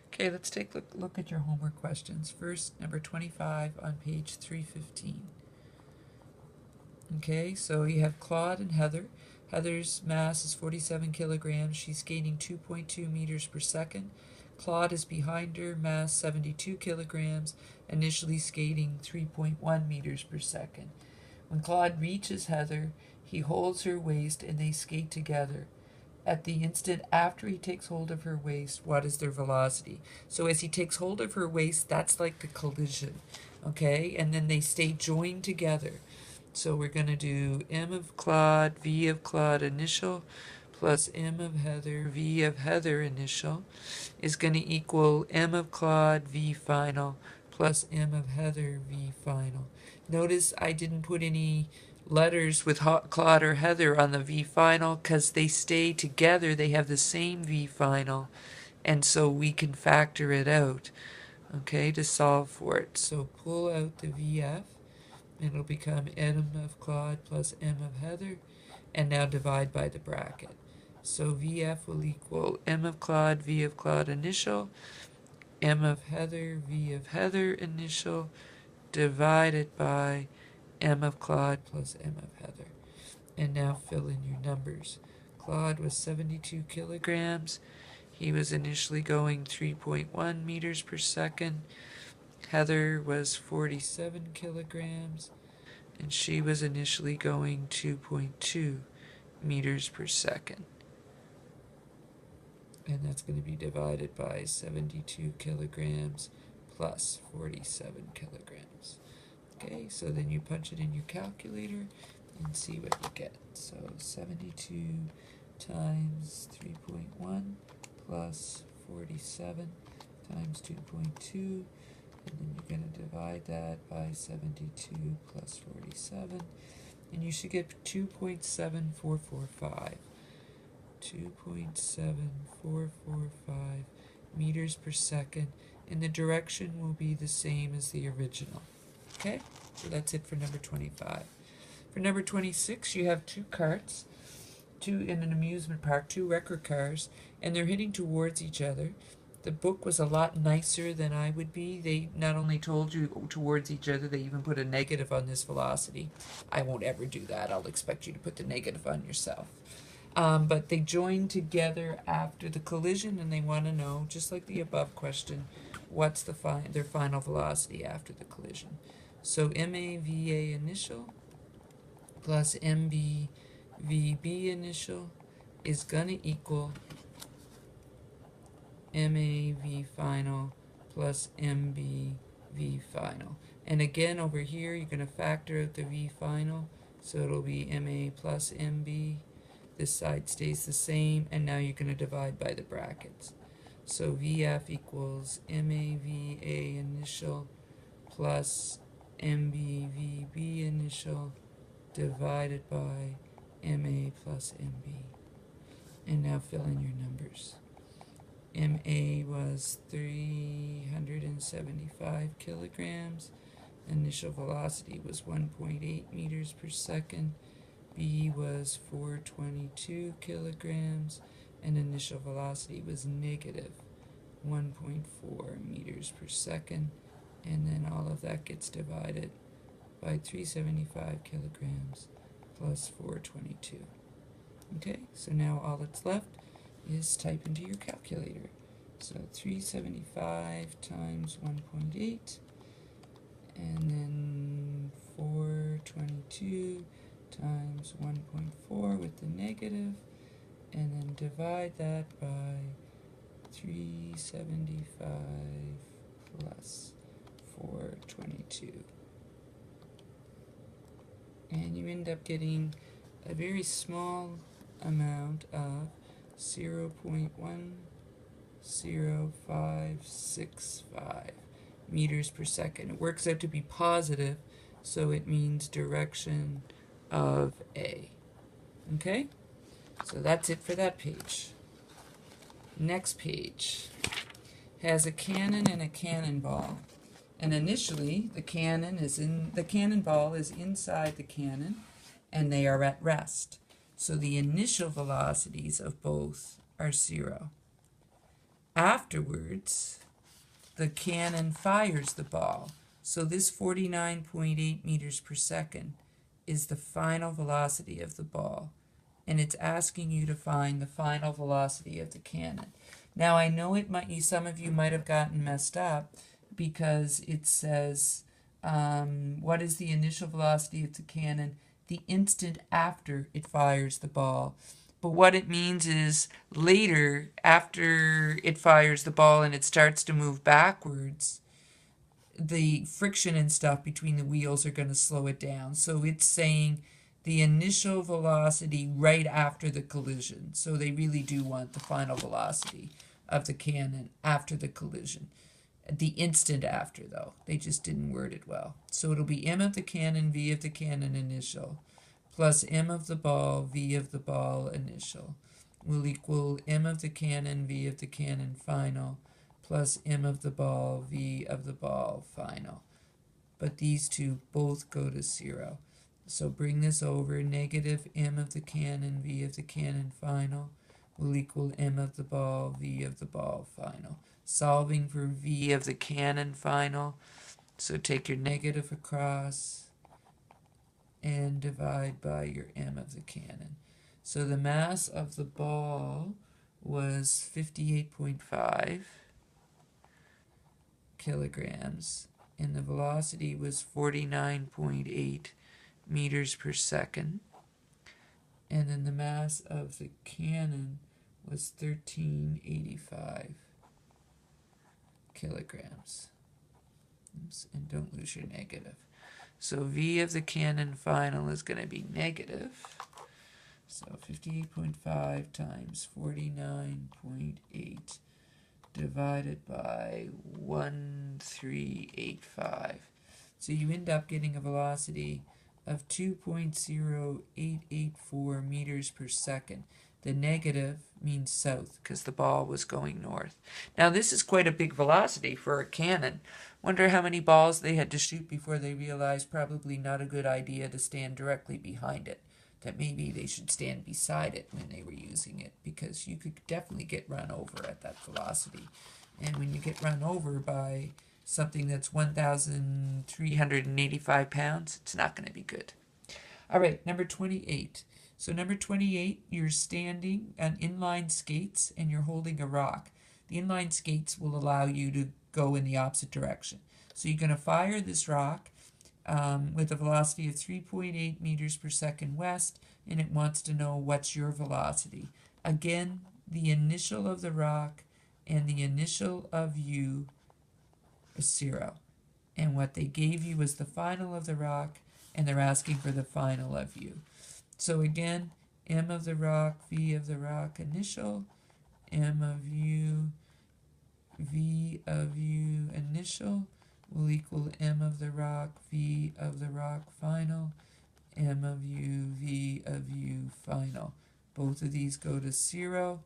Okay, let's take a look at your homework questions. First, number 25 on page 315. Okay, so you have Claude and Heather. Heather's mass is 47 kilograms. She's gaining 2.2 meters per second. Claude is behind her, mass 72 kilograms, initially skating 3.1 meters per second. When Claude reaches Heather, he holds her waist and they skate together. At the instant after he takes hold of her waist, what is their velocity? So as he takes hold of her waist, that's like the collision, okay? And then they stay joined together. So we're going to do m of Claude, v of Claude initial, plus m of Heather, v of Heather initial, is going to equal m of Claude, v final, plus m of Heather, v final. Notice I didn't put any letters with Claude or Heather on the v final because they stay together. They have the same v final, and so we can factor it out, okay, to solve for it. So pull out the vf, and it'll become m of Claude plus m of Heather, and now divide by the bracket. So vf will equal m of Claude, v of Claude initial, m of Heather, v of Heather initial, divided by m of Claude plus m of Heather. And now fill in your numbers. Claude was 72 kilograms. He was initially going 3.1 meters per second. Heather was 47 kilograms, and she was initially going 2.2 meters per second. And that's going to be divided by 72 kilograms plus 47 kilograms. Okay, so then you punch it in your calculator and see what you get. So 72 times 3.1 plus 47 times 2.2, and then you're going to divide that by 72 plus 47, and you should get 2.7445. 2.7445 meters per second, and the direction will be the same as the original. Okay, so that's it for number 25. For number 26, you have two carts, in an amusement park, two wrecker cars, and they're heading towards each other. The book was a lot nicer than I would be. They not only told you towards each other, they even put a negative on this velocity. I won't ever do that. I'll expect you to put the negative on yourself. But they join together after the collision, and they want to know, just like the above question, what's their final velocity after the collision. So MAVA initial plus MBVB initial is going to equal MAV final plus MBV final. And again, over here, you're going to factor out the V final, so it'll be MA plus MB. This side stays the same, and now you're going to divide by the brackets. So VF equals MAVA initial plus MBVB initial divided by MA plus MB. And now fill in your numbers. MA was 375 kilograms. Initial velocity was 1.8 meters per second. B was 422 kilograms, and initial velocity was negative 1.4 meters per second, and then all of that gets divided by 375 kilograms plus 422. Okay, so now all that's left is type into your calculator. So 375 times 1.8, and then 422 times 1.4 with the negative, and then divide that by 375 plus 422. And you end up getting a very small amount of 0.10565 meters per second. It works out to be positive, so it means direction of A. Okay? So that's it for that page. Next page has a cannon and a cannonball. And initially, the cannonball is inside the cannon, and they are at rest. So the initial velocities of both are 0. afterwards, the cannon fires the ball. So this 49.8 meters per second is the final velocity of the ball. And it's asking you to find the final velocity of the cannon. Now I know some of you might have gotten messed up because it says, what is the initial velocity of the cannon the instant after it fires the ball? But what it means is later, after it fires the ball and it starts to move backwards, the friction and stuff between the wheels are going to slow it down. So it's saying the initial velocity right after the collision. So they really do want the final velocity of the cannon after the collision. The instant after, though. They just didn't word it well. So it'll be m of the cannon, v of the cannon initial, plus m of the ball, v of the ball initial, will equal m of the cannon, v of the cannon final, plus m of the ball, v of the ball final. But these two both go to 0. So bring this over, negative m of the cannon, v of the cannon final, will equal m of the ball, v of the ball final. Solving for v of the cannon final, so take your negative across and divide by your m of the cannon. So the mass of the ball was 58.5 kilograms, and the velocity was 49.8 meters per second. And then the mass of the cannon was 1385 kilograms. Oops, and don't lose your negative. So v of the cannon final is going to be negative. So 58.5 times 49.8 divided by 1385. So you end up getting a velocity of 2.0884 meters per second. The negative means south because the ball was going north. Now this is quite a big velocity for a cannon. Wonder how many balls they had to shoot before they realized probably not a good idea to stand directly behind it. That maybe they should stand beside it when they were using it, because you could definitely get run over at that velocity. And when you get run over by something that's 1,385 pounds, it's not going to be good. All right, number 28. So number 28, you're standing on inline skates and you're holding a rock. The inline skates will allow you to go in the opposite direction. So you're going to fire this rock with a velocity of 3.8 meters per second west, and it wants to know what's your velocity. Again, the initial of the rock and the initial of you is 0. And what they gave you was the final of the rock, and they're asking for the final of you. So again, m of the rock, v of the rock initial, m of u, v of u initial will equal m of the rock, v of the rock final, m of u, v of u final. Both of these go to 0.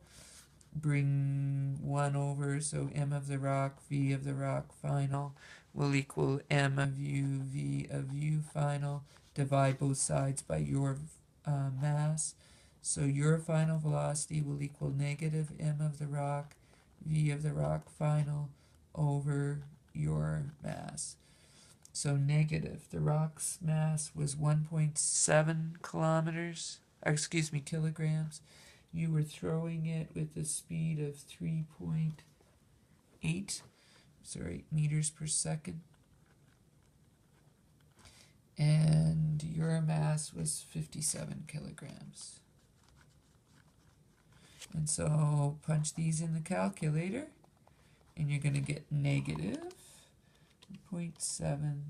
Bring 1 over, so m of the rock, v of the rock final will equal m of u, v of u final. Divide both sides by your mass. So your final velocity will equal negative m of the rock, v of the rock final over your mass. So negative, the rock's mass was 1.7 kilograms. You were throwing it with a speed of 3.8 meters per second. And your mass was 57 kilograms. And so punch these in the calculator, and you're going to get negative 0.7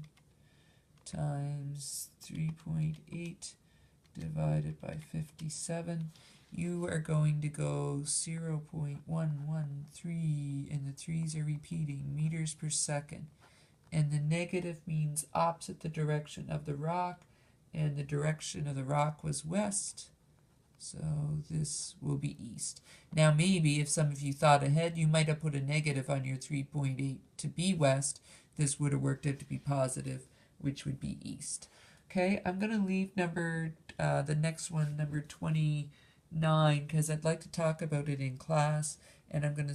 times 3.8 divided by 57. You are going to go 0.113, and the 3's are repeating, meters per second. And the negative means opposite the direction of the rock, and the direction of the rock was west. So this will be east. Now maybe if some of you thought ahead, you might have put a negative on your 3.8 to be west. This would have worked out to be positive, which would be east. Okay, I'm going to leave the next one, number 29, because I'd like to talk about it in class, and I'm going to